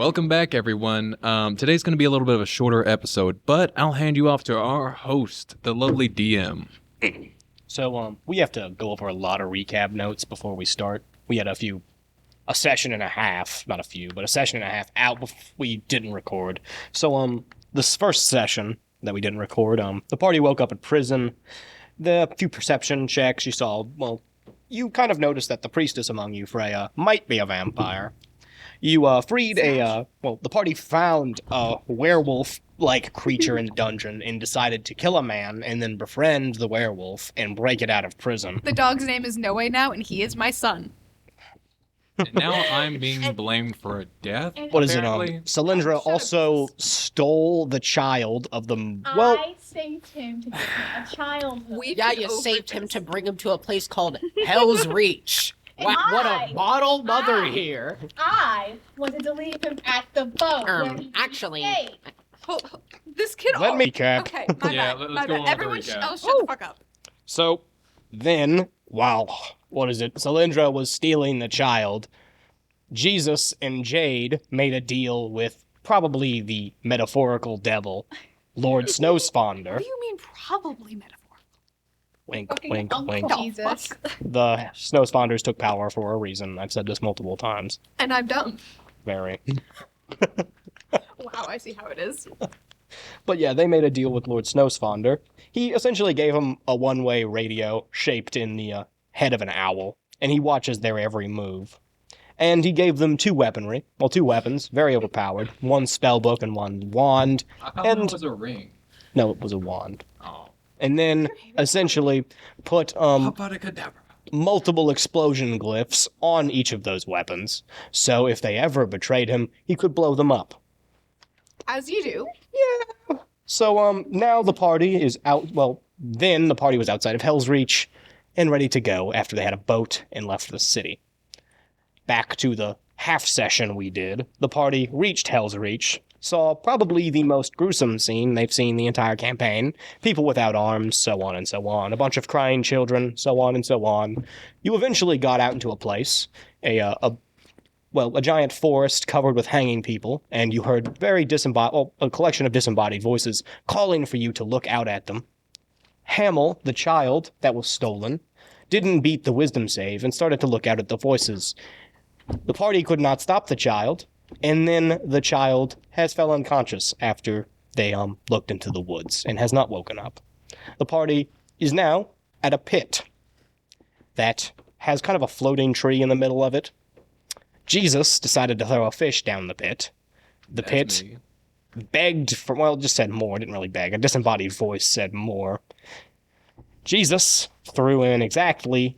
Welcome back, everyone. Today's going to be a little bit of a shorter episode, but I'll hand you off to our host, the lovely DM. So, we have to go over a lot of recap notes before we start. We had a session and a half, not a few, but a session and a half out before we didn't record. So, this first session that we didn't record, the party woke up at prison. The few perception checks you saw, well, you kind of noticed that the priestess among you, Freya, might be a vampire. You freed the party found a werewolf-like creature in the dungeon and decided to kill a man and then befriend the werewolf and break it out of prison. The dog's name is Noe now, and he is my son. And now I'm being blamed for a death. What is apparently. it? Cylindra also stole the child of the... I saved him to give him a childhood. You saved him to bring him to a place called Hell's Reach. What a model mother here. I wanted to leave him at the boat. where he actually- stayed. This kid. Let me recap. Okay, my Yeah, bad. let's My go bad. on with the Everyone, recap. shut the fuck up. So, then, Cylindra was stealing the child. Jesus and Jade made a deal with probably the metaphorical devil, Lord Snowsponder. What do you mean, probably metaphor? Wink, Fucking wink, Uncle wink. Jesus. The Snowsponders took power for a reason. I've said this multiple times. And I'm dumb. Very. Wow, I see how it is. But yeah, they made a deal with Lord Snowsponder. He essentially gave him a one-way radio shaped in the head of an owl, and he watches their every move. And he gave them two weapons, very overpowered. One spellbook and one wand. I thought And- it was a ring. No, it was a wand. Oh. And then essentially put Abracadabra. multiple explosion glyphs on each of those weapons. So if they ever betrayed him, he could blow them up. As you do. So now the party is out. Well, then the party was outside of Hell's Reach and ready to go after they had a boat and left the city. Back to the half session we did, the party reached Hell's Reach, saw probably the most gruesome scene they've seen the entire campaign. People without arms, so on and so on. A bunch of crying children, so on and so on. You eventually got out into a place, a giant forest covered with hanging people, and you heard a collection of disembodied voices calling for you to look out at them. Hamel, the child that was stolen, didn't beat the wisdom save and started to look out at the voices. The party could not stop the child, and then the child has fell unconscious after they looked into the woods and has not woken up. The party is now at a pit that has kind of a floating tree in the middle of it. Jesus decided to throw a fish down the pit. The That's pit me. begged for, well, it just said more, it didn't really beg. A disembodied voice said more. Jesus threw in exactly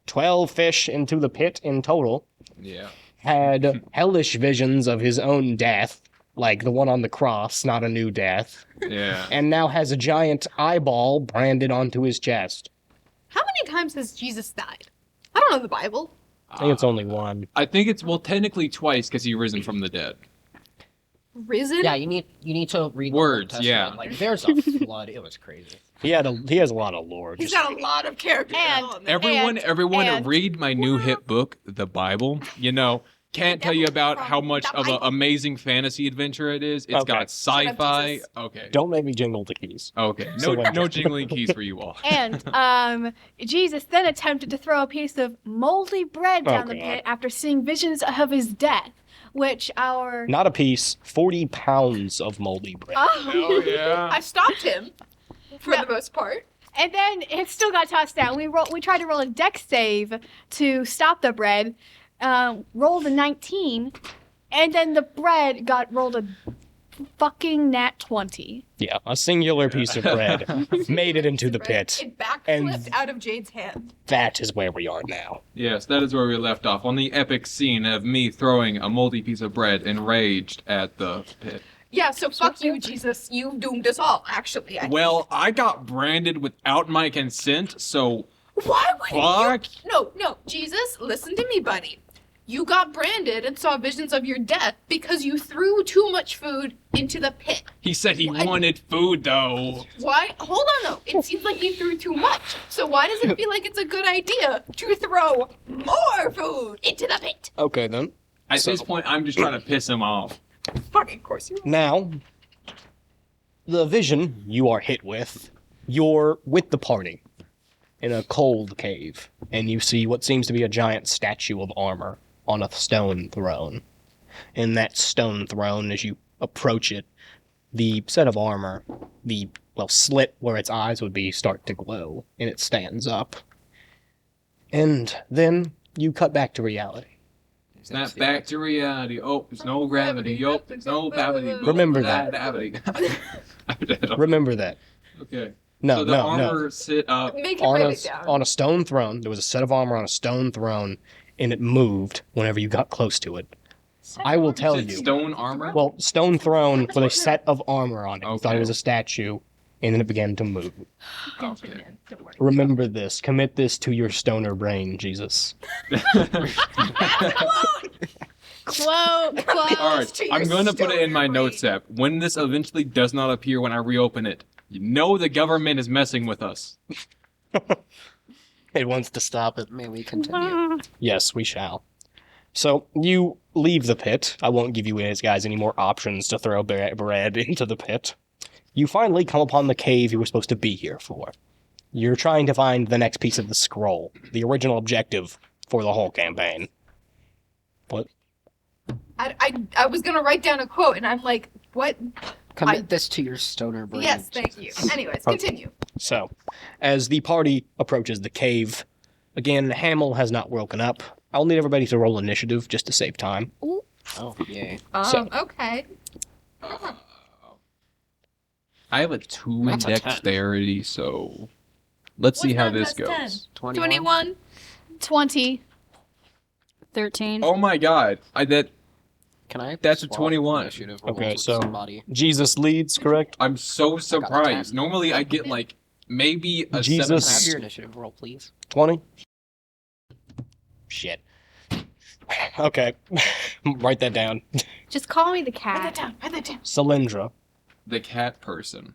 12 fish into the pit in total, Yeah. had hellish visions of his own death, like the one on the cross, not a new death, Yeah. and now has a giant eyeball branded onto his chest. How many times has Jesus died? I don't know the Bible. I think it's only one. I think it's, technically twice because he risen from the dead. Risen? Yeah, you need to read Words, the Old yeah. Testament. Like, there's a flood. It was crazy. He has a lot of lore. He's Just- got a lot of characters. And- on there. Everyone and- read my new hit book, The Bible. Can't tell you about how much of an amazing fantasy adventure it is. It's Okay. got sci-fi. Jesus. Okay. Don't make me jingle the keys. Okay. So what- No jingling keys for you all. And Jesus then attempted to throw a piece of moldy bread down the God. pit after seeing visions of his death, which our... Not a piece, 40 pounds of moldy bread. Oh yeah. I stopped him for the most part. And then it still got tossed down. We tried to roll a dex save to stop the bread, rolled a 19, and then the bread got rolled a fucking nat 20. Yeah, a singular piece of bread made it into the pit. It backflipped And- out of Jade's hand. That is where we are now. Yes, that is where we left off, on the epic scene of me throwing a moldy piece of bread enraged at the pit. Yeah, so fuck you, Jesus. You doomed us all, actually. Well, I got branded without my consent, so Why would fuck. you? No, Jesus, listen to me, buddy. You got branded and saw visions of your death because you threw too much food into the pit. He said he What? wanted food, though. Why? Hold on, though. It seems like you threw too much. So why does it feel like it's a good idea to throw more food into the pit? Okay, then. At So- this point, I'm just trying to piss him off. Fucking course you. Now, the vision you are hit with, you're with the party in a cold cave, and you see what seems to be a giant statue of armor on a stone throne. In that stone throne, as you approach it, the set of armor, the slit where its eyes would be, start to glow, and it stands up. And then you cut back to reality. Snap back to reality. Oh, there's no gravity. Yup, there's no gravity. Remember that. Gravity. Remember that. Okay. No, So the no, armor sit up. Make it on write a, it down. on a stone throne. There was a set of armor on a stone throne, and it moved whenever you got close to it. I will tell Is it you. stone armor? Well, stone throne with a set of armor on it. You thought Okay. it was a statue, and then it began to move. Okay. Don't worry. Remember this. Commit this to your stoner brain, Jesus. Quote. All right, to your I'm going to put it in my stoner notes brain. app. When this eventually does not appear when I reopen it, you know the government is messing with us. It wants to stop it. May we continue? Yes, we shall. So you leave the pit. I won't give you guys any more options to throw bread into the pit. You finally come upon the cave you were supposed to be here for. You're trying to find the next piece of the scroll, the original objective for the whole campaign. What? I was gonna write down a quote, and I'm like, what? Commit this to your stoner brain. Yes, thank you. Anyways, continue. So, as the party approaches the cave, again, Hamill has not woken up. I'll need everybody to roll initiative just to save time. Oh, yay. So- Okay. I have a 2 in That's a 10. dexterity, so let's see What's how nine this plus 10? goes. 21. 20. 13. Oh my god. Can I? That's a swap 21. initiative Okay, rolls with so- somebody? Jesus leads, correct? I'm so the surprised. 10. Normally I get like maybe a Jesus. Can I have 17. your initiative roll, please? 20? Shit. Okay. Write that down. Just call me the Write that cat. down. Write that down. Cylindra. The cat person.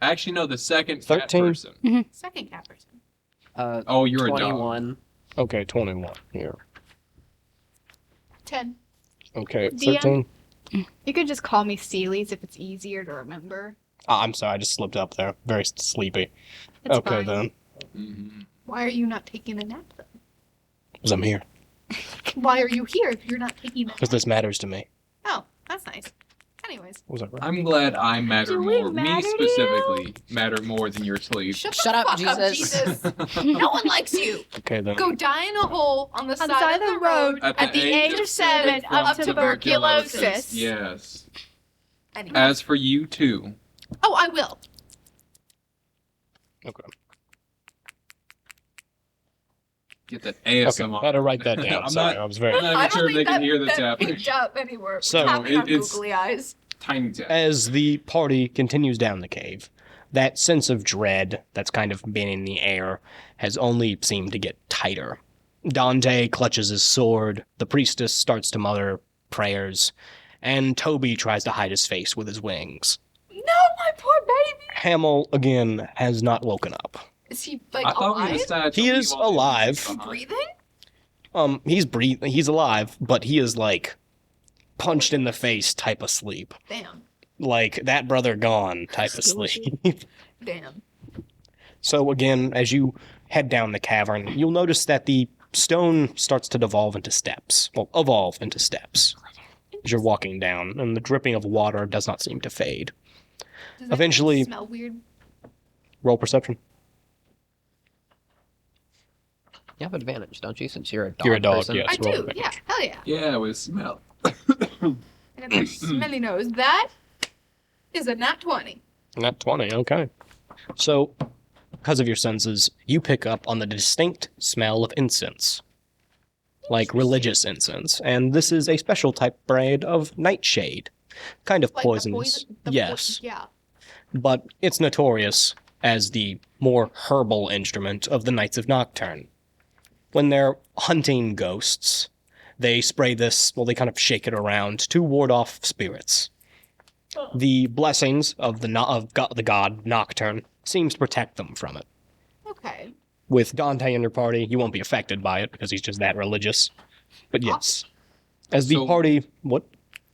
Actually, no, the second 13? cat person. Second cat person. Oh, you're a dog. 21. Okay, 21 here. 10. Okay, DM? 13. You could just call me Steelies if it's easier to remember. Ah, I'm sorry, I just slipped up there. Very sleepy. It's Okay, fine. then. Mhm. Why are you not taking a nap then? Because I'm here. Why are you here if you're not taking a nap? Because this matters to me. Oh, that's nice. Anyways, Was that right? I'm glad I matter Do we more. Me matter to specifically matter more than your sleep. shut Shut the up, fuck up, Jesus. Jesus. No one likes you. Okay, then. Go die in a hole on the On side of the road at the age of 7 from of tuberculosis. Yes. Anyway. As for you too. Oh, I will. Okay. Get that Okay, ASMR. had to write that down. I'm Sorry, not- I was very... I'm not even I sure don't if they think can hear this that happening. picked up anywhere. So, Tapping our it's- googly eyes. Tiny tap. As the party continues down the cave, that sense of dread that's kind of been in the air has only seemed to get tighter. Dante clutches his sword, the priestess starts to mutter prayers, and Toby tries to hide his face with his wings. No, my poor baby. Hamill, again, has not woken up. Is he like I thought we alive? decided to He leave is all the alive. enemies behind. Breathing? He's breathing, he's alive, but he is like punched in the face type of sleep. Damn. Like that brother gone type of sleep. Damn. So again, as you head down the cavern, you'll notice that the stone starts to devolve into steps. Well, evolve into steps as you're walking down, and the dripping of water does not seem to fade. Does that Eventually- smell weird? Roll perception. You have advantage, don't you, since you're a dog You're a dog, person? yes. I roll do. it. Yeah. Hell yeah. Yeah, it was smell. I got that smelly nose. That is a nat 20. Not 20, okay. So, because of your senses, you pick up on the distinct smell of incense. Like religious incense. And this is a special type brand of nightshade. Kind of Like poisonous. the Yes. yeah. But it's notorious as the more herbal instrument of the Knights of Nocturne. When they're hunting ghosts, they spray this, well, they kind of shake it around to ward off spirits. The blessings of the god Nocturne seems to protect them from it. Okay. With Dante in your party, you won't be affected by it because he's just that religious. But yes, As the So- party, what?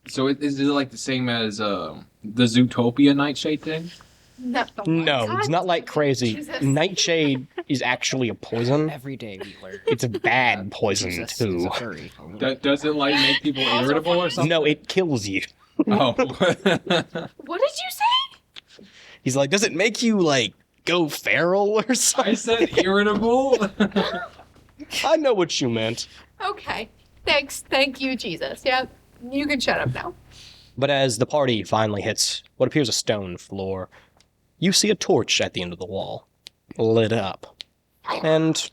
So is it like the same as the Zootopia Nightshade thing? No, No, it's not like crazy. Jesus. Nightshade is actually a poison. Every day we learn. It's a bad poison Jesus too. is a furry. Does it like make people irritable or something? No, it kills you. Oh. What did you say? He's like, does it make you like go feral or something? I said irritable. I know what you meant. Okay. Thanks. Thank you, Jesus. Yeah, you can shut up now. But as the party finally hits what appears a stone floor, you see a torch at the end of the wall, lit up, and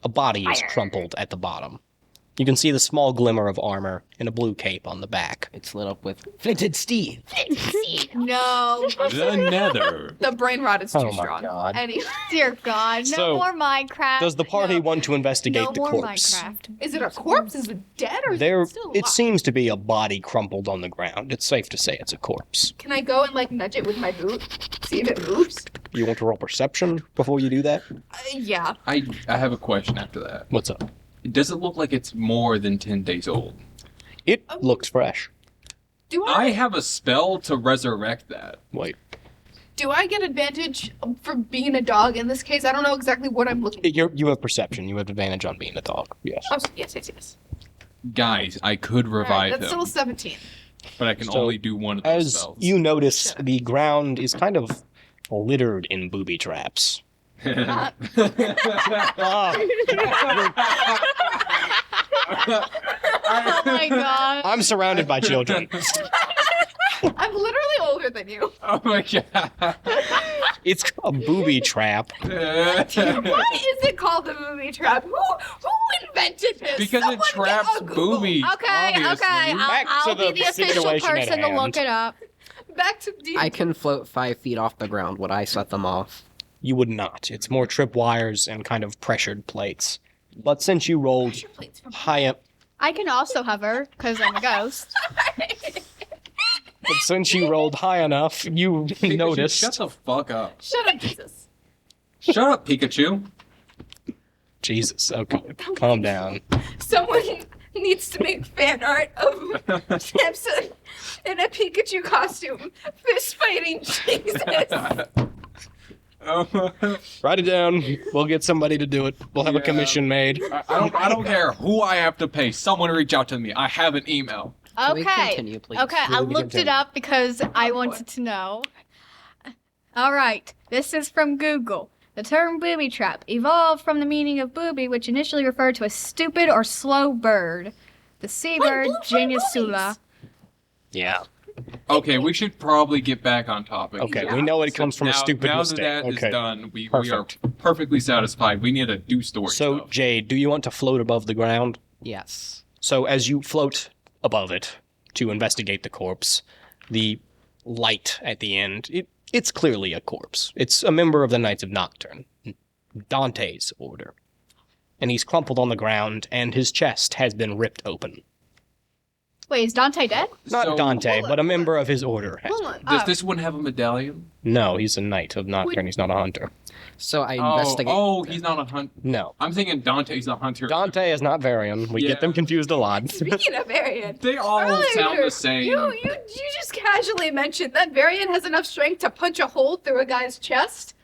a body is crumpled at the bottom. You can see the small glimmer of armor and a blue cape on the back. It's lit up with Flinted Steve. No. The Nether. The brain rot is too Oh my strong. God. Anyway, Dear God, no So, more Minecraft. Does the party no, want to investigate no the more corpse? Minecraft. is it a corpse? Is it dead or is There, it still alive? it seems to be a body crumpled on the ground. It's safe to say it's a corpse. Can I go and like nudge it with my boot? See if it moves? You want to roll perception before you do that? Yeah. I have a question after that. What's up? Does it look like it's more than 10 days old? It looks fresh. Do I I have a spell to resurrect that. Wait, do I get advantage for being a dog in this case? I don't know exactly what I'm looking for. you have perception. You have advantage on being a dog. Yes. Oh, yes. Guys, I could All right, revive that's him, still 17. but I can So, only do one of those As spells. you notice, the ground is kind of littered in booby traps. Ah. Oh my God. I'm surrounded by children. I'm literally older than you. Oh my god. It's a booby trap. Why is it called a booby trap? Who invented this? Because Someone it traps get a Google. boobies. Okay, obviously. Back I'll to the be the official situation at person to hand. look it up. Back to D. I can float 5 feet off the ground. Would I set them off? You would not. It's more tripwires and kind of pressured plates. But since you rolled Pressure plates from- high up, I can also hover because I'm a ghost. but since you rolled high enough, you Pikachu, noticed. Shut the fuck up. Shut up, Jesus. Shut up, Pikachu. Jesus, okay, calm down. Someone needs to make fan art of Samson in a Pikachu costume, fist fighting Jesus. Write it down. We'll get somebody to do it. We'll have a Yeah. commission made. I don't care who I have to pay. Someone reach out to me. I have an email. Can we Okay. continue, please? Okay, I We looked it continue. up because I wanted to know. All right, this is from Google. The term booby trap evolved from the meaning of booby, which initially referred to a stupid or slow bird. The seabird, blue-footed Genius boobies. sula. Yeah. Okay, we should probably get back on topic. Okay, Yeah. we know it comes from now, a stupid now mistake. that that is Okay. done, we are Perfect. perfectly satisfied. We need to do story So, stuff. Jade, do you want to float above the ground? Yes. So, as you float above it to investigate the corpse, the light at the end, it's clearly a corpse. It's a member of the Knights of Nocturne, Dante's order. And he's crumpled on the ground, and his chest has been ripped open. Wait, is Dante dead? Not So- Dante, Hold on, but a hold member of his order. Hold on. Does Oh. this one have a medallion? No, he's a Knight of Nocturne. He's not a hunter. So I investigate. Oh, he's not a hunt. No. I'm thinking Dante's a hunter. Dante is not Varian. We Yeah. get them confused a lot. Speaking of Varian, They all earlier, sound the same. You just casually mentioned that Varian has enough strength to punch a hole through a guy's chest.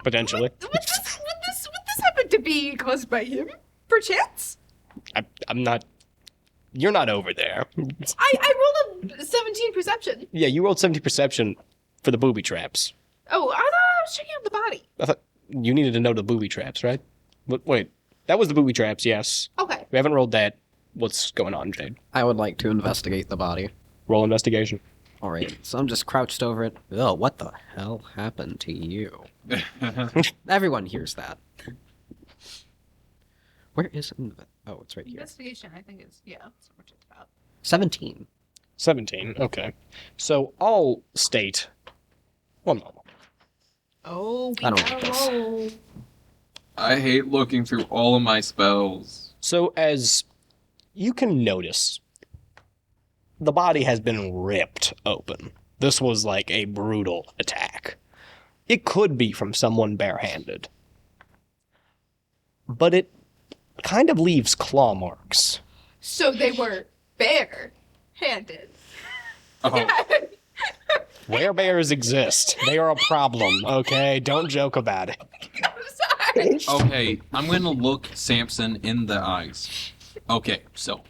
Potentially. Would this happen to be caused by him, perchance? I'm not. You're not over there. I rolled a 17 perception. Yeah, you rolled 70 perception for the booby traps. Oh, I thought I was checking out the body. I thought you needed to know the booby traps, right? But wait, that was the booby traps, yes. Okay. We haven't rolled that. What's going on, Jade? I would like to investigate the body. Roll investigation. All right. So I'm just crouched over it. Oh, what the hell happened to you? Everyone hears that. Where is Oh, it's right here. Investigation, I think is, yeah, that's what it's about. 17. 17, okay. So I'll state. One moment. Oh, we I don't gotta like this. roll. I hate looking through all of my spells. So as you can notice, the body has been ripped open. This was like a brutal attack. It could be from someone barehanded. But it kind of leaves claw marks. So they were bare-handed. Oh, Werebears exist. They are a problem, okay? Don't joke about it. I'm sorry. okay, I'm gonna look Samson in the eyes. Okay, so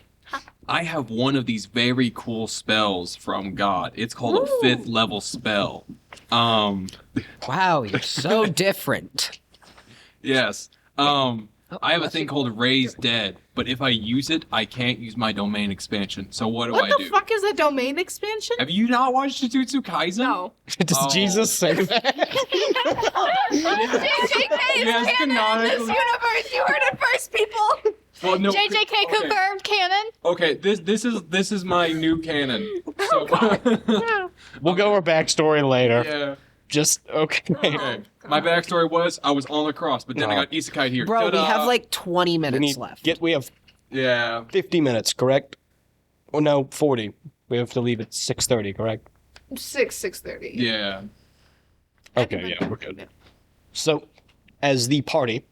I have one of these very cool spells from God. It's called a 5th level spell. Wow, you're so different. Yes. I have a thing called Raise Dead, but if I use it, I can't use my domain expansion. So what do I What the do? fuck is a domain expansion? Have you not watched Jujutsu Kaisen? No. Does Oh. Jesus say that? JJK is Yes, canon in this canonically. universe. You heard it first, people. Well, no. JJK okay. confirmed canon. Okay, this is my new canon. So, We'll go over backstory later. yeah. Just, okay. Okay. My backstory was I was on the cross, but then I No. got isekai here. Bro, we Ta-da! have like 20 minutes left. We have Yeah. 50 minutes, correct? Oh, no, 40. We have to leave at 6:30, correct? 6:30. Yeah. Okay, yeah, we're good. So, as the party,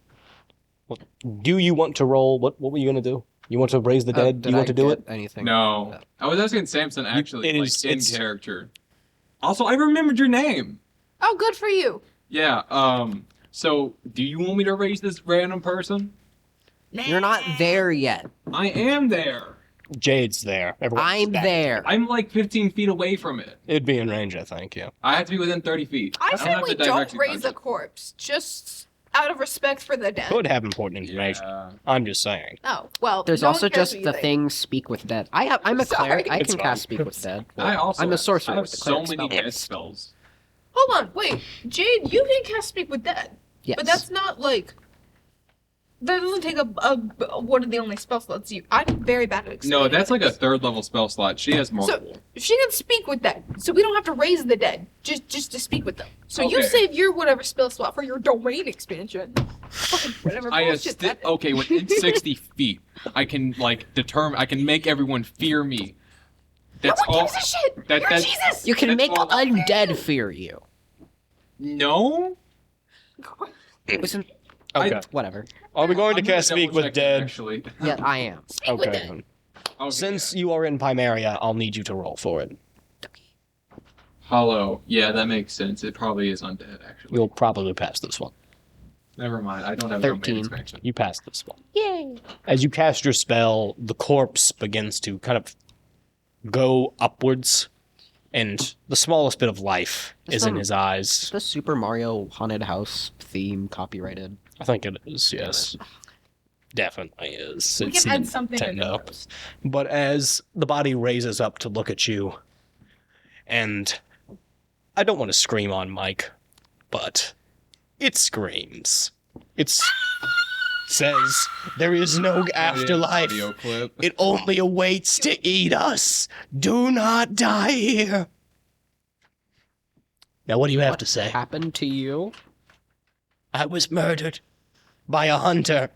do you want to roll? What were you going to do? You want to raise the dead? Do you want to do it? Anything? No. I was asking Samson actually, It like is- in it's- character. Also, I remembered your name. Oh, good for you. Yeah. So, do you want me to raise this random person? You're not there yet. I am there. Jade's there. Everyone's I'm back. there. I'm like 15 feet away from it. It'd be in range, I think, yeah. I have to be within 30 feet. I don't say have we to don't directly raise touch a corpse, just out of respect for the dead. Could have important it. information. Yeah. I'm just saying. Oh, well. There's no one also cares just what the you think. thing Speak with Dead. I'm a Sorry. cleric. I It's can fine. cast Speak with Dead. I also I'm a sorcerer I have with the so cleric many spell. dead spells. Hold on, wait. Jade, you can cast Speak with Dead. Yes. But that's not like. That doesn't take a one of the only spell slots you. I'm very bad at explaining No, that's like a things. 3rd level spell slot. She has multiple. She can speak with that, so we don't have to raise the dead. Just to speak with them. So you Okay. save your whatever spell slot for your domain expansion. Fucking whatever I bullshit that is. okay, within 60 feet, I can like determine. I can make everyone fear me. That's no one all. gives a shit. that- You're that- Jesus. You can That's make all- undead fear you. No. Listen, Okay. whatever. Are we going to I'm gonna cast Speak double with check Dead? Actually. Yeah, I am. Speak with Okay. it. then. Okay. Since you are in Pimaria, I'll need you to roll for it. Hollow. Yeah, that makes sense. It probably is undead. Actually. You'll probably pass this one. Never mind. I don't have 13. domain expansion. You pass this one. Yay. As you cast your spell, the corpse begins to kind of go upwards, and the smallest bit of life This is in one- his eyes. The Super Mario Haunted House theme copyrighted. I think it is, yes. Definitely is. We It's can add something in Nintendo. the post. But as the body raises up to look at you, and I don't want to scream on mic, but it screams. It says, "There is no afterlife. Audio clip. It only awaits to eat us. Do not die here." Now, what do you have to say? Happened to you? I was murdered by a hunter.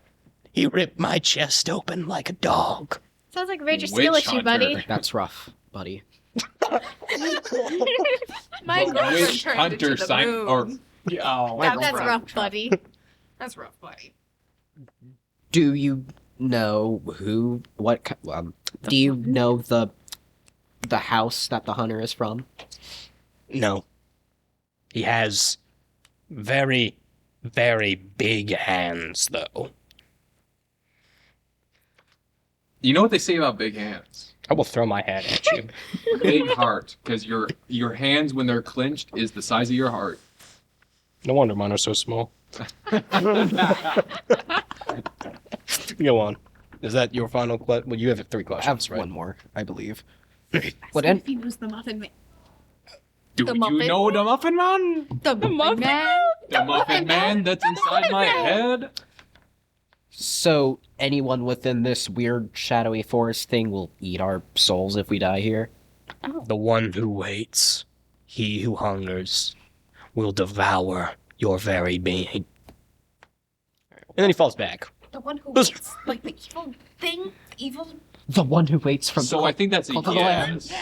He ripped my chest open like a dog. Sounds like Ranger Witch Steel issue, hunter. buddy. That's rough, buddy. My The girlfriend witch turned hunter into the sign moon. or oh, That's rough, buddy. That's rough, buddy. Do you know who? Do you know the house that the hunter is from? No. He has very, very big hands, though. You know what they say about big hands? I will throw my hand at you. Big heart, because your hands when they're clenched is the size of your heart. No wonder mine are so small. Go on. Is that your final question? Well, you have 3 I have questions, right? one more, I believe. What if he was the Muffin Man? Do The you Muffin know the Muffin Man? The Muffin Man? The Muffin Man that's inside my head? So anyone within this weird shadowy forest thing will eat our souls if we die here? The one who waits, he who hungers, will devour your very being. And then he falls back. The one who waits, like the evil thing? Evil? The one who waits from So I think that's a Cult of the yes.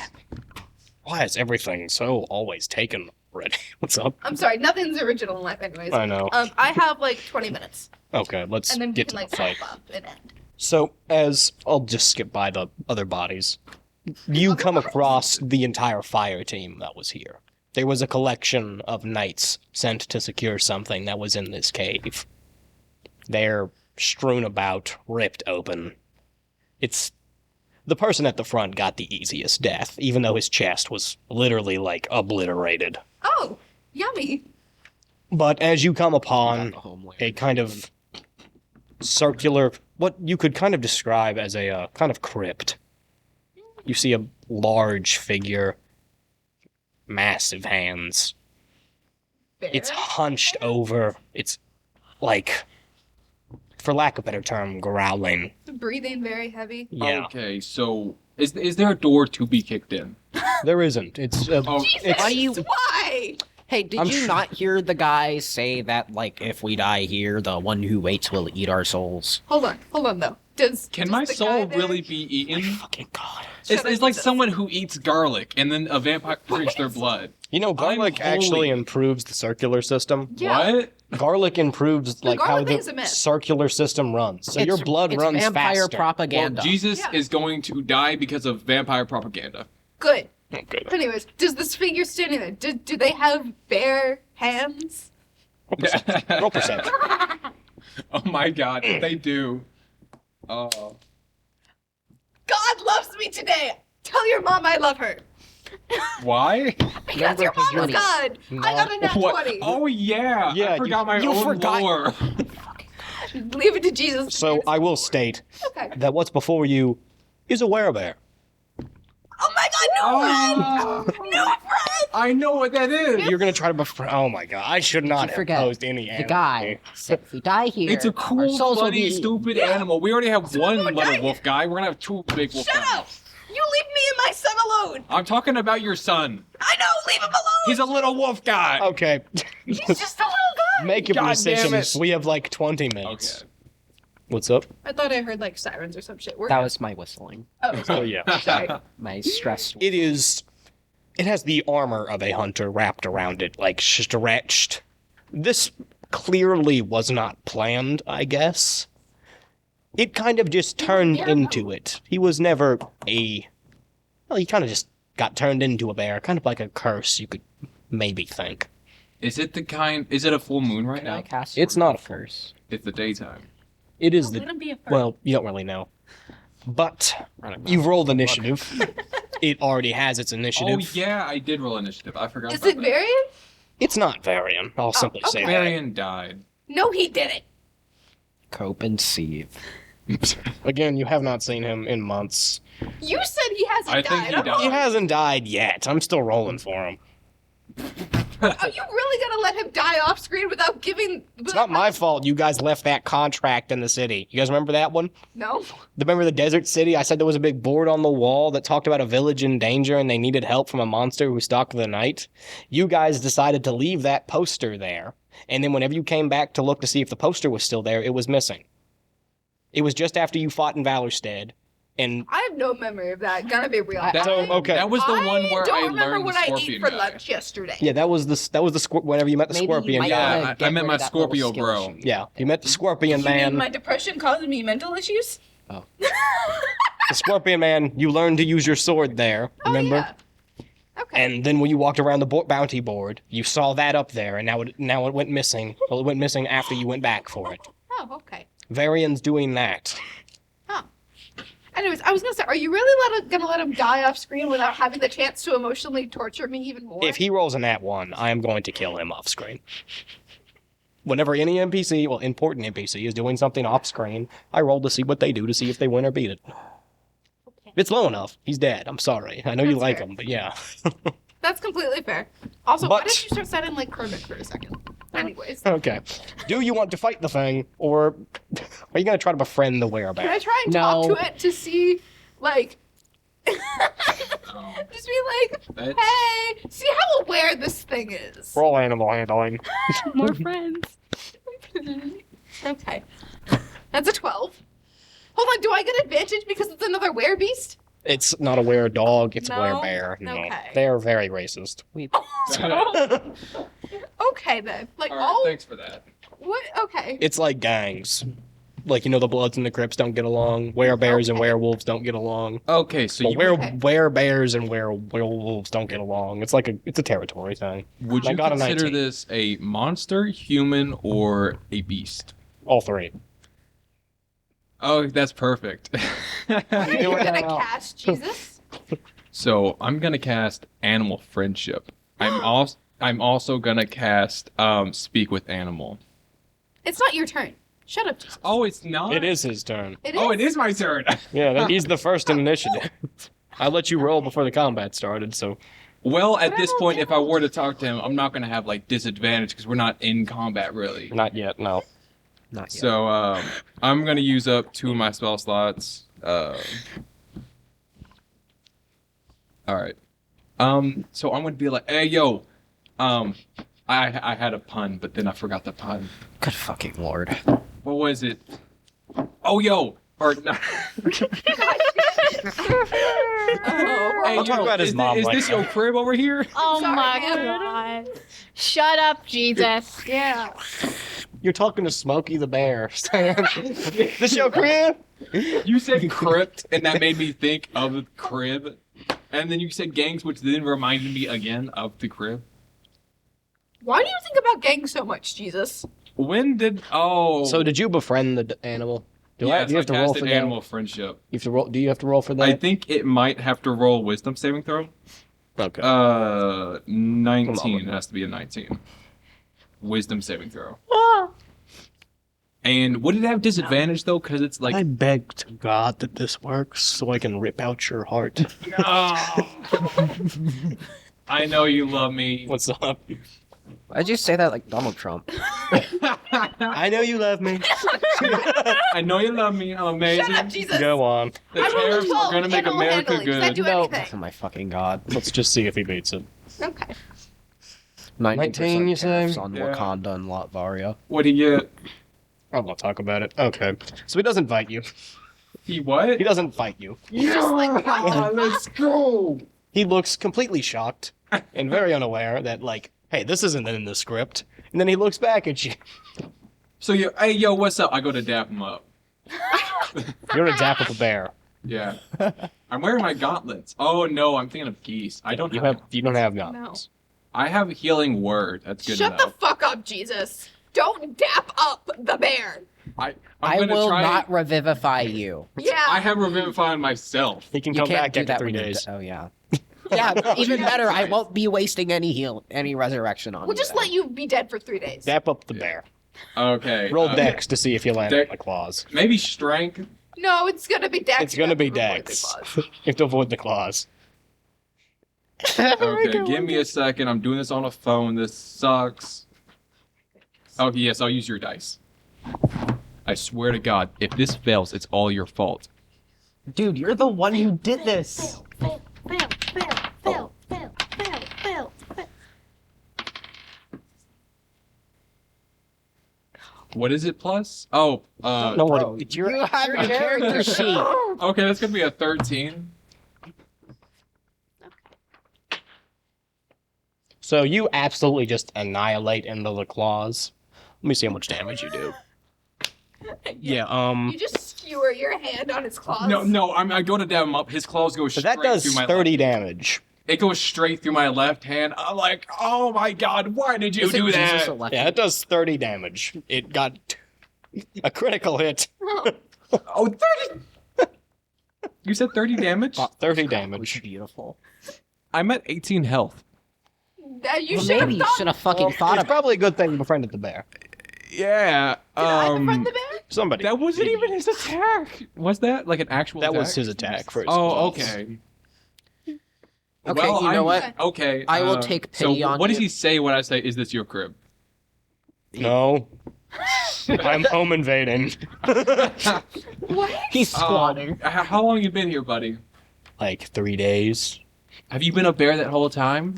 Why is everything so always taken already? What's up? I'm sorry, nothing's original in life anyways. I know. I have like 20 minutes. Okay, let's And then we get can to like the fight. wrap up and end. So, as I'll just skip by the other bodies, you come across the entire fire team that was here. There was a collection of knights sent to secure something that was in this cave. They're strewn about, ripped open. It's the person at the front got the easiest death, even though his chest was literally like obliterated. Oh, yummy. But as you come Got upon the homeware. a kind of circular, what you could kind of describe as a kind of crypt. You see a large figure, massive hands. It's Bear? hunched over. It's like, for lack of a better term, growling. Breathing very heavy. Yeah, Okay, so is there a door to be kicked in? there isn't. It's Oh, Jesus, Why do you- why? Hey, did I'm you sure- not hear the guy say that, like, if we die here, the one who waits will eat our souls? Hold on though. Does can does my the guy soul there- really be eaten? fucking god. It's Shut up, like Jesus. someone who eats garlic and then a vampire drinks their blood. You know, garlic actually holy. improves the circular system. Yeah. What? Garlic improves like how garlic the thing's a myth. circular system runs. So your blood it's runs vampire faster. propaganda. Well, Jesus Yeah. is going to die because of vampire propaganda. Good. Okay. Anyways, does this figure standing there? Do they have bare hands? Roll perception. Oh my god, they do. Oh. God loves me today. Tell your mom I love her. Why? Because Remember your his mom is money. God. I got a nat 20. Oh yeah. Yeah, I forgot my you own forgot- lore. Leave it to Jesus. So I will state Okay. that what's before you is a werebear. Oh my God, no friend! No friend! I know what that is. You're gonna try to befriend. Oh my god! I should not You have forget, posed any. The animal. guy said, if we die here, It's a our cool, souls will funny, be stupid animal. We already have one we're little dying. wolf guy. We're gonna have two big wolf Shut guys. up! You leave me and my son alone! I'm talking about your son. I know, leave him alone! He's a little wolf guy. Okay. He's just a little guy! Make your God damn decisions. it. We have like 20 minutes. Okay. What's up? I thought I heard like sirens or some shit. That was my whistling. Oh, Oh yeah. sorry. My stress. It is. It has the armor of a hunter wrapped around it, like stretched. This clearly was not planned, I guess. It kind of just turned into it. He was never a. Well, he kind of just got turned into a bear, kind of like a curse, you could maybe think. Is it the kind? Is it a full moon right Can I now? cast It's not a curse. It's the daytime. It is Let the. him be a Well, you don't really know. But you've rolled initiative. It already has its initiative. Oh yeah, I did roll initiative. I forgot. Is about it that. Varian? It's not Varian. I'll simply say okay. that. Varian died. No, he didn't. Cope and seethe. Again, you have not seen him in months. You said he hasn't I think died. he I'm died. He hasn't died yet. I'm still rolling for him. Are you really gonna let him die off screen without giving? It's not my fault you guys left that contract in the city. You guys remember that one? No. Remember the desert city? I said there was a big board on the wall that talked about a village in danger and they needed help from a monster who stalked the night. You guys decided to leave that poster there. And then whenever you came back to look to see if the poster was still there, it was missing. It was just after you fought in Valorstead. And I have no memory of that. Gotta be real. That, So, okay. that was the one where don't I remember learned what the I scorpion ate for guy. lunch yesterday. yeah, that was the whenever you met the Maybe you scorpion might guy. Yeah, wanna I get met rid my of that little Scorpio skill bro. sheet. Yeah, you met the scorpion You mean man. my depression caused me mental issues? The scorpion man, you learned to use your sword there, remember? Oh, yeah. Okay. And then when you walked around the bounty board, you saw that up there, and now it went missing. Well, it went missing after you went back for it. Oh, okay. Varian's doing that. Anyways, I was gonna say, are you really gonna let him die off screen without having the chance to emotionally torture me even more? If he rolls a nat 1, I am going to kill him off screen. Whenever any NPC, well, important NPC, is doing something off screen, I roll to see what they do to see if they win or beat it. If it's low enough, he's dead. I'm sorry. I know you That's like fair. him, but yeah. That's completely fair. Also, why But- did you start sounding like Kermit for a second? Anyways, Okay. Do you want to fight the thing, or are you going to try to befriend the can I werebear? try and No. talk to it to see, like, just be like, That's- hey, see how aware this thing is. Roll animal handling. More friends. Okay. That's a 12. Hold on, do I get advantage because it's another werebeast? It's not a were-dog, it's No? a werebear. No. Okay. They're very racist. Okay then. Like, All right, oh, thanks for that. what? Okay. It's like gangs. like the Bloods and the Crips don't get along. Werebears and werewolves don't get along. Okay, so Well, you werebears and werewolves don't get along. It's like it's a territory thing. would I you got a consider 19. this a monster, human, or a beast? All three. Oh, that's perfect. What are you gonna cast, Jesus? So I'm gonna cast Animal Friendship. I'm also gonna cast Speak with Animal. It's not your turn. Shut up, Jesus. Oh, it's not. It is his turn. It is. Oh, it is my turn. Yeah, he's the first in initiative. I let you roll before the combat started, so Well, at this point, if I were to talk to him, I'm not gonna have like disadvantage because we're not in combat really. not yet. No. Not yet. So I'm gonna use up 2 of my spell slots. All right. So I'm gonna be like, hey yo, I had a pun, but then I forgot the pun. Good fucking lord. What was it? Oh yo, or no. Hey, I'll talk about his mom Is like this that. your crib over here? Oh Sorry, my man. god. Shut up, Jesus. Yeah. You're talking to Smokey the Bear. This your crib? You said crypt, and that made me think of the crib. And then you said gangs, which then reminded me again of the crib. Why do you think about gangs so much, Jesus? When did So did you befriend the animal? Do yes, do you have to roll casted for that? animal friendship. You have to roll. Do you have to roll for that? I think it might have to roll wisdom saving throw. Okay. 19. It has to be a 19. Wisdom saving throw. Oh. And would it have disadvantage though? Because it's like I beg to God that this works, so I can rip out your heart. I know you love me. What's up? Why'd you say that like Donald Trump? I know you love me. I know you love me. I'm amazing. Shut up, Jesus. Go on. The I rolled a tariffs 12. are gonna make Animal America handling. Does that good. do Oh anything? my fucking god. Let's just see if he beats it. Okay. 19, you say? tariffs on Yeah. Wakanda and Latvaria. What do you get? I won't talk about it. Okay. So he doesn't fight you. He what? He doesn't fight you. Yeah, let's go. He looks completely shocked and very unaware that, like, hey, this isn't in the script. And then he looks back at you. So you, hey yo, what's up? I go to dap him up. You're a dap with a bear. Yeah. I'm wearing my gauntlets. Oh no, I'm thinking of geese. I don't You have. don't have guns. I have healing word. That's good Shut enough. the fuck up, Jesus. Don't dap up the bear. I'm I gonna will try. not revivify you. Yeah. I have revivifying myself. He can You come can't back do after that 3 when you're days. oh yeah. Yeah, even better. I won't be wasting any resurrection on We'll you just then. let you be dead for 3 days. Dap up the Yeah. bear. Okay. Roll dex to see if you land on Dex- the claws. Maybe strength. No, it's gonna be Dex. It's gonna be You have to avoid the dex. claws. You have to avoid the claws. Okay, give me a second. I'm doing this on a phone. This sucks. Oh yes, I'll use your dice. I swear to God, if this fails, it's all your fault. Dude, you're the one who did this. Fail, fail, fail, fail, fail, fail, fail, fail. What is it plus? Oh, No, Bro, what? you have a character sheet. okay, that's gonna be a 13. So you absolutely just annihilate into the claws. Let me see how much damage you do. Yeah, You just skewer your hand on its claws. No, I go to dab him up. His claws go so straight that does through my 30 damage. It goes straight through my left hand. I'm like, oh my God, why did you Is it do Jesus that? elected? Yeah, it does 30 damage. It got a critical hit. Oh, 30. You said 30 damage? 30 That was damage. beautiful. I'm at 18 health. You Well, should have maybe you should have fucking thought It's about probably a good thing you befriended the bear. Yeah. Did I befriend the bear? Somebody. That wasn't even his attack. Was that like an actual That attack? was his attack for his Oh, claws. okay. Okay, Well, you know what? Okay. I will take so pity on what does you. he say when I say, is this your crib? No. I'm home invading. What? He's squatting. How long you been here, buddy? Like 3 days. Have you been a bear that whole time?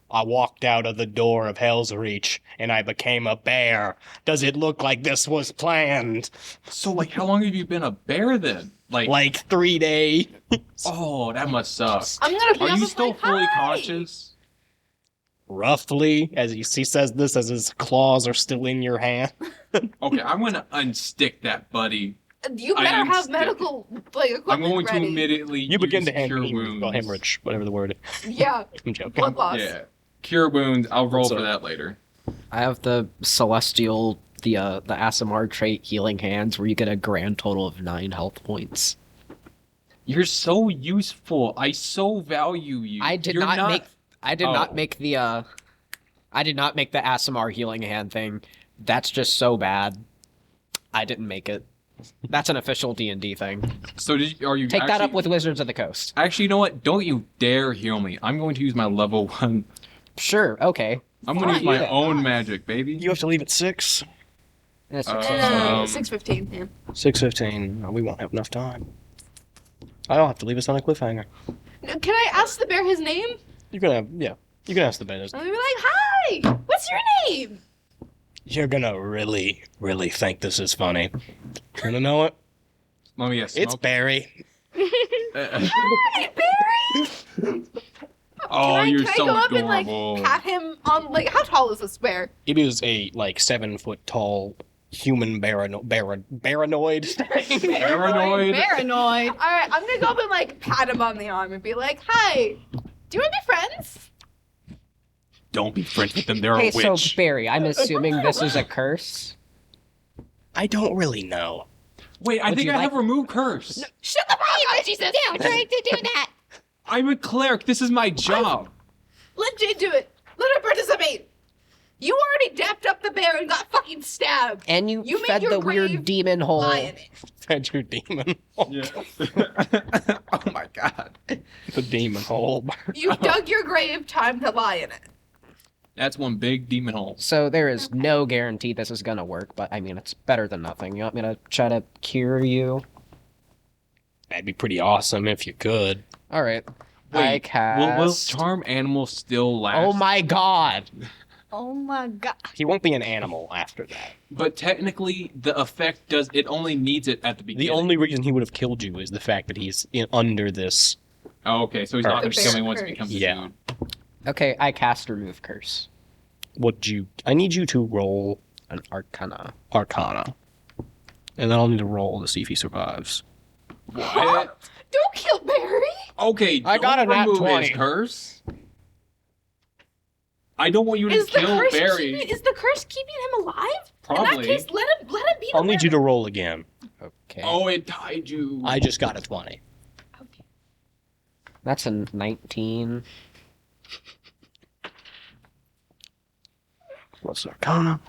I walked out of the door of Hell's Reach and I became a bear. Does it look like this was planned? So, like, how long have you been a bear then? Like 3 days. Oh, that must suck. I'm gonna be Are on you the still plane. fully Hi! conscious? roughly, as he says this as his claws are still in your hand. Okay, I'm gonna unstick that, buddy. You I better am have stick- medical equipment I'm going to ready. immediately You begin use to cure hemorrhage, wounds. whatever the word. Yeah, I'm joking. blood loss. Yeah, cure wounds. I'll roll So- for that later. I have the celestial, the Asimar trait healing hands, where you get a grand total of 9 health points. You're so useful. I so value you. I did You're not make. I did Oh. not make the. I did not make the Asimar healing hand thing. That's just so bad. I didn't make it. That's an official D&D thing. So are you Take that actually- up with Wizards of the Coast. Actually, you know what? Don't you dare heal me. I'm going to use my level 1. Sure. Okay. I'm going to use my Fine. own magic, baby. You have to leave at 6. That's Uh, And 6:15. Yeah. 6:15. No, we won't have enough time. I'll have to leave us on a cliffhanger. Can I ask the bear his name? You can have, yeah. You can ask the bears. I'm gonna be like, "Hi, what's your name?" You're gonna really, really think this is funny. Wanna know it? Let me guess. It's smoke? Barry. Hi, Barry. Oh, you're Can I so go up and adorable. like pat him on like how tall is this bear? It is a 7-foot tall human baranoid. Paranoid. Paranoid. All right, I'm gonna go up and like pat him on the arm and be like, "Hi, do you want to be friends?" Don't be friends with them. They're Hey, a witch. so Barry, I'm assuming this is a curse. I don't really know. Wait, I Would think you I like- have remove curse. Shut the fuck up, Jesus! Don't try to do that. I'm a cleric. This is my job. Let Jade do it. Let her participate. You already dapped up the bear and got fucking stabbed. And you, You made fed your the weird grave demon hole. Lie in it. Fed your demon. Yeah. Oh my god. The demon hole. You dug your grave. Time to lie in it. That's one big demon hole. So there is no guarantee this is gonna work, but I mean it's better than nothing. You want me to try to cure you? That'd be pretty awesome if you could. All right. I Wait, cast. will charm animals still last? Oh my god! Oh my god. He won't be an animal after that. But technically, the effect does. It only needs it at the beginning. The only reason he would have killed you is the fact that he's under this. Oh, okay, so he's not going to The kill me bear once it curse. becomes a Yeah. dude. Okay, I cast remove curse. I need you to roll An Arcana. Arcana. And then I'll need to roll to see if he survives. What? Don't kill Barry. Okay, I got don't a nat remove 20. his curse. I don't want you to Is the kill curse Barry. is the curse keeping him alive? In Probably. that case, let him be. I'll need you to roll again. Okay. Oh, it tied you. I just got a 20. Okay. That's a 19. What's Arcana?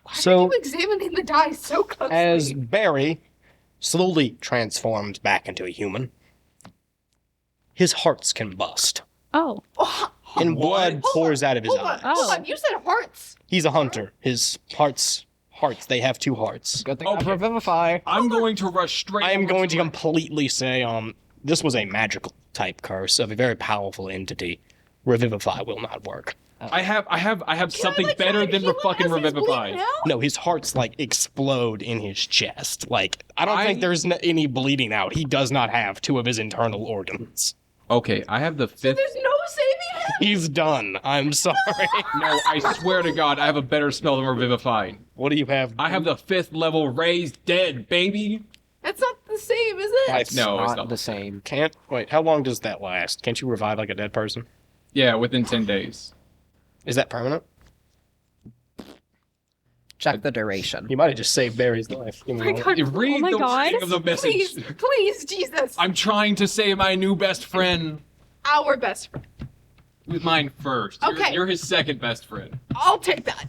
Why So- are you examining the dice so closely? As Barry slowly transforms back into a human, his hearts can bust, Oh. and blood What? pours out of his hold on, eyes. hold on. You said hearts. He's a hunter. His hearts, they have 2 hearts. Good thing Okay. I revivify. I'm going to rush straight. I am over going to it. completely say, this was a magical type curse of a very powerful entity. Revivify will not work. I have Can I, something like, better try to than heal fucking him as he's revivify. bleeding out? No, his hearts like explode in his chest. Like I don't think I- there's any bleeding out. He does not have 2 of his internal organs. Okay, I have the 5th. There's no saving him. He's done. I'm sorry. No, I swear to God, I have a better spell than revivify. What do you have? I have the 5th level raised dead, baby. That's not the same, is it? That's No, it's Not not. the same. Can't wait. How long does that last? Can't you revive like a dead person? Yeah, within 10 days. Is that permanent? Check the duration. You might have just saved Barry's life. Give me My one. God. You read my the God. reading of the message. Please, please, Jesus. I'm trying to say my new best friend Our best friend. with mine first. Okay. You're his second best friend. I'll take that.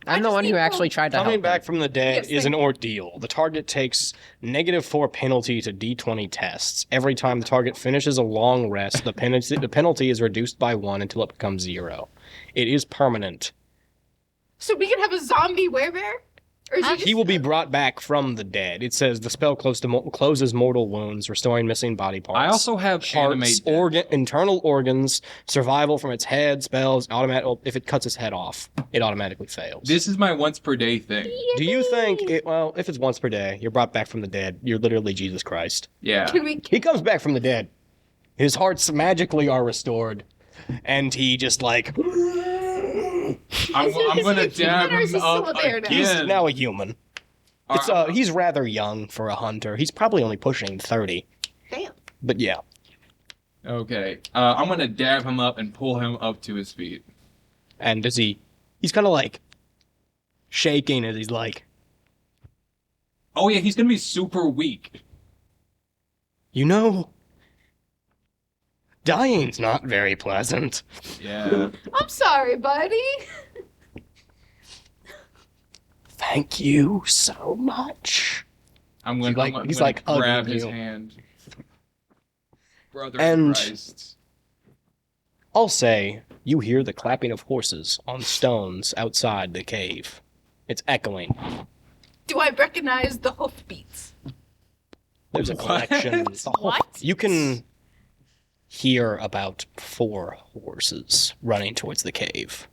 I'm the just one who need actually help. tried to Coming help back him. from the dead Yes, is thank an ordeal. The target takes -4 penalty to D20 tests. Every time the target finishes a long rest, the penalty is reduced by 1 until it becomes 0. It is permanent. So we can have a zombie werebear? Or is he just... He will be brought back from the dead. It says the spell closes mortal wounds, restoring missing body parts. I also have hearts, animate. internal organs, survival from its head, spells, automatic. If it cuts its head off, it automatically fails. This is my once per day thing. Do you think if it's once per day, you're brought back from the dead, you're literally Jesus Christ. Yeah. Can we... He comes back from the dead. his hearts magically are restored, and he just like I'm gonna Is he a dab human or is him he still up a bear now? he's again. now a human. It's he's rather young for a hunter. He's probably only pushing 30, Damn. but yeah. Okay. I'm gonna dab him up and pull him up to his feet. And as he's kind of like shaking as he's like, Oh yeah, he's gonna be super weak. you know, dying's not very pleasant. Yeah. I'm sorry, buddy. Thank you so much. I'm gonna, He's gonna like hugging grab his you. hand. Brother And- Christ. I'll say you hear the clapping of horses on stones outside the cave. It's echoing. Do I recognize the hoofbeats? There's a What? collection. What? You can hear about 4 horses running towards the cave.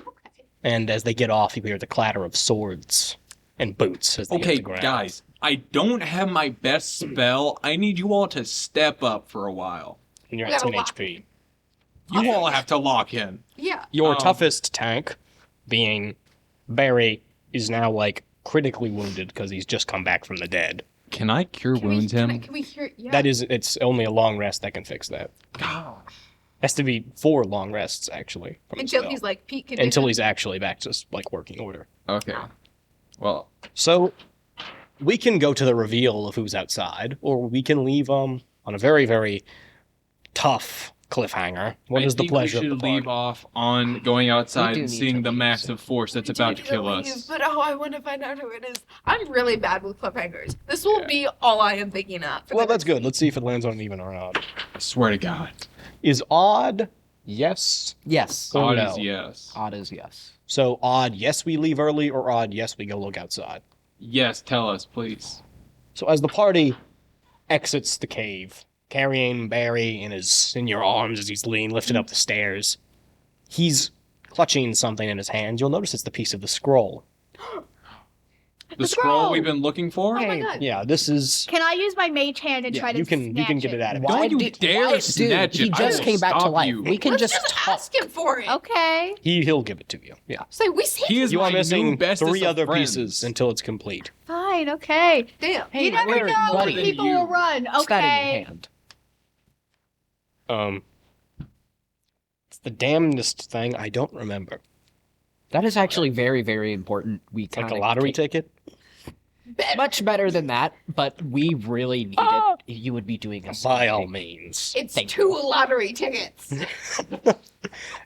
Okay. And as they get off, you hear the clatter of swords and boots as they hit Okay, the ground. guys, I don't have my best spell. I need you all to step up for a while. And you're We at gotta 10 lock HP. You all have to lock in. Yeah. Your Um, toughest tank, being Barry, is now like critically wounded because he's just come back from the dead. Can I cure Can we hear? Yeah. That is, it's only a long rest that can fix that. Has to be 4 long rests actually. From the until spell. he's like peak condition. Until he's actually back to like working order. Okay. Well, So we can go to the reveal of who's outside, or we can leave on a very, very tough cliffhanger. What I is the think pleasure we of should the leave party? off on going outside do and need seeing to the leave, massive force that's about to kill us. But I want to find out who it is. I'm really bad with cliffhangers. This will be all I am thinking of. for Well, the that's next good. Let's see if it lands on an even or an odd. I swear to God. Is odd? Yes. Yes. Or Odd no? is yes. Odd is yes. So odd, yes, we leave early, or odd, yes, we go look outside. Yes, tell us, please. So as the party exits the cave, carrying Barry in your arms as he's lifted up the stairs, he's clutching something in his hand. You'll notice it's the piece of the scroll. The scroll we've been looking for? Oh my god. Yeah, this is. Can I use my mage hand and try to You can snatch get it out of Don't him. you dare snatch Dude, it. he I just will came back to stop life. you. We can Let's just talk. ask him for it. Okay. He'll give it to you. Yeah. Say we saved He is You my are missing new bestest 3 of other friends. pieces until it's complete. Fine. Okay. Damn. Hey, you never where- know when buddy. people You. will run. What's that in Okay. your hand? It's the damnedest thing. I don't remember. That is actually very, very important. We It's like a kinda lottery can't- ticket. Much better than that, but we really need it. You would be doing us By all something. means. It's Thank 2 lottery tickets.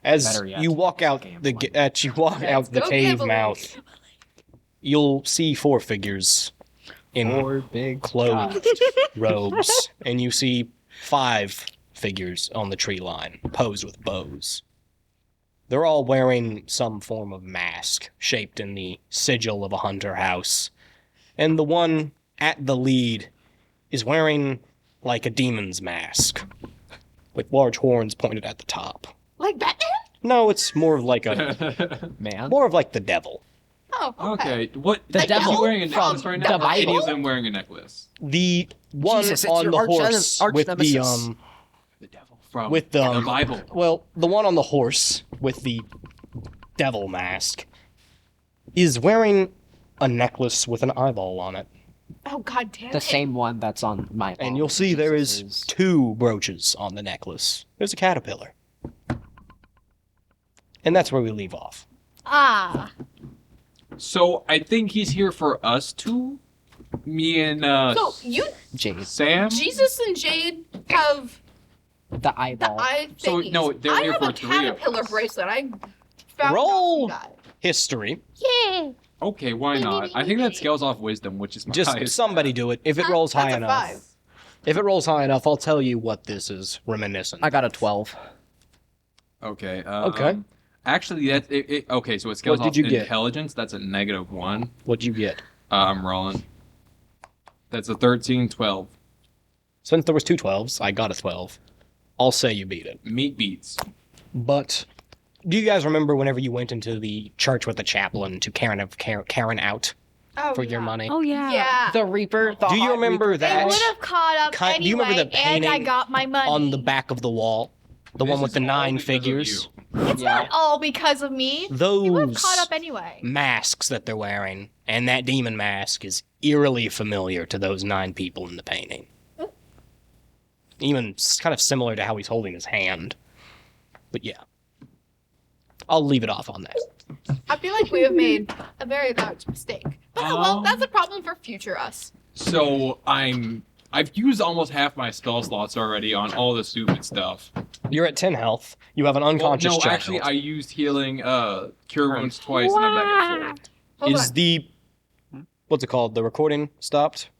As Better yet, you walk out gamble. as you walk out the go cave gambling. mouth, you'll see 4 figures in 4 big clothed robes, and you see 5 figures on the tree line, posed with bows. They're all wearing some form of mask shaped in the sigil of a hunter house. And the one at the lead is wearing like a demon's mask with large horns pointed at the top. Like Batman? No, it's more of like a man. more of like the devil. Oh, Okay, what? The is devil he wearing a necklace from right the now? Any Bible? of them wearing a necklace? The one Jesus, it's on your the arch horse arch with the nemesis. The devil from with the the Bible. Well, the one on the horse with the devil mask is wearing a necklace with an eyeball on it. oh god damn The it. same one that's on my. And you'll see there is 2 brooches on the necklace. There's a caterpillar. And that's where we leave off. Ah. So I think he's here for us two. Me and So you, Jade. Sam. Jesus and Jade have The the eyeball. eye So, thingies. no, they're I here have for a 3 of caterpillar us. bracelet. I found Roll. out from God. History. Yeah. Okay, why not? I think that scales off wisdom, which is my Just highest. somebody do it. If it rolls That's high a enough. 5. If it rolls high enough, I'll tell you what this is reminiscent. I got a 12. Okay. Okay. Actually, that's it. Okay, so it scales What did off you get? intelligence. That's a -1. What'd you get? I'm rolling. That's a 13, 12. Since there was 2 12s, I got a 12. I'll say you beat it. Meat beats. But do you guys remember whenever you went into the church with the chaplain to Karen out? Oh, for your yeah. money. Oh yeah. Yeah. The Reaper. The Do you Hot remember Reaper. They that? would have caught up Kind- do anyway, you remember the and I painting got my money. On the back of the wall, the This one with is the all 9 because of figures. you. It's Yeah. not all because of me. They would have Those caught up anyway. masks that they're wearing, and that demon mask is eerily familiar to those 9 people in the painting. Even kind of similar to how he's holding his hand. But yeah, I'll leave it off on that. I feel like we have made a very large mistake. But oh, well, that's a problem for future us. So I've used almost half my spell slots already on all the stupid stuff. You're at 10 health. You have an Well, unconscious no, child. actually, I used healing, cure wounds twice, and I'm back at full. Hold Is on. the what's it called? The recording stopped?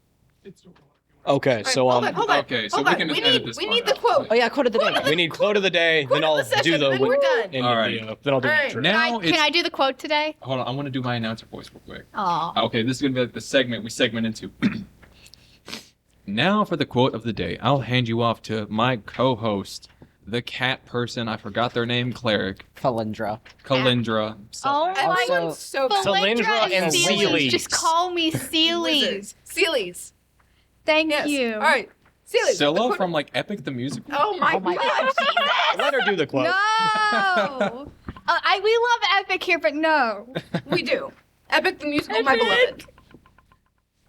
Okay, All so right, hold on. Okay, so hold we on. can just we edit need, this we part need the out. quote. Oh yeah, quote of the day. we need quote of the day, then I'll the session, do the then we're done. end All of right. the, then I'll do All the right. intro. Now Can I do the quote today? Hold on, I want to do my announcer voice real quick. Oh. Okay, this is gonna be like the segment we segment into. Now for the quote of the day. I'll hand you off to my co-host, the cat person. I forgot their name. Cleric. Kalindra. Kalindra. Oh my Also- Everyone's so bad. Cylindra and Sealy's. Just call me Sealy's. Sealy's. Thank Yes. you. All right. Sealy's. Scylla from like Epic the Musical. Oh my, Oh my God. Jesus. Let her do the quote. No. We love Epic here, but no. We do. Epic the musical, my beloved.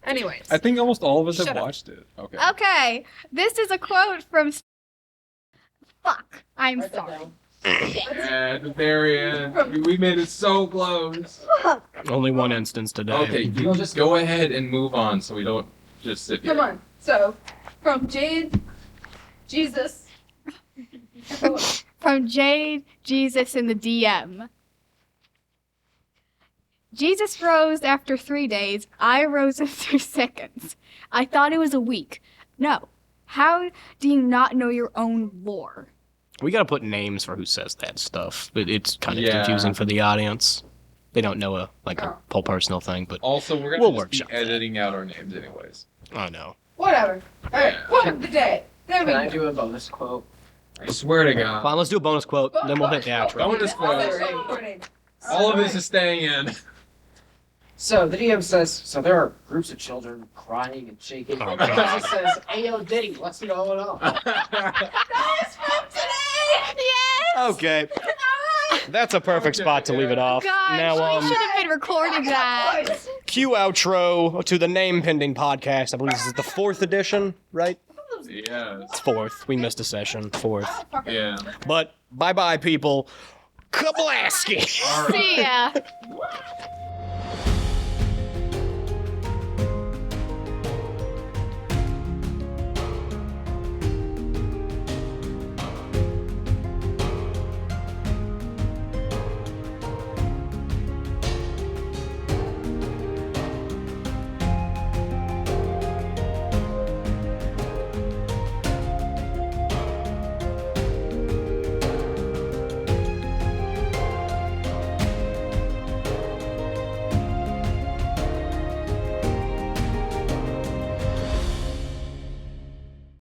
Anyways. I think almost all of us Shut have up. watched it. Okay. Okay, this is a quote from. Fuck. I'm sorry. And there he is. We made it so close. Only one instance today. Okay, you just go ahead and move on so we don't just sit here. Come on. So, from Jade, Jesus. From Jade, Jesus, in the DM. Jesus rose after 3 days. I rose in 3 seconds. I thought it was a week. No. How do you not know your own lore? We gotta put names for who says that stuff. It's kind of Yeah. confusing for the audience. They don't know a whole personal thing, but Also, we're We'll gonna just workshop be that. editing out our names anyways. I know. Whatever. All right. Quote of the day. There we Can I go. do a bonus quote? I swear to God. Fine, let's do a bonus quote, then we'll hit the outro. Bonus quote. All of this is staying in. So the DM says, so there are groups of children crying and shaking. Oh, Jesus God. says, "Ayo, Diddy, what's going on?" Yes! Okay. That's a perfect spot to leave it off. Gosh, Now, we should have been recording that. cue outro to the Name Pending podcast. I believe this is the 4th edition, right? Yes. It's 4th. We missed a session. 4th. Yeah. But bye-bye, people. Kablasky! See ya.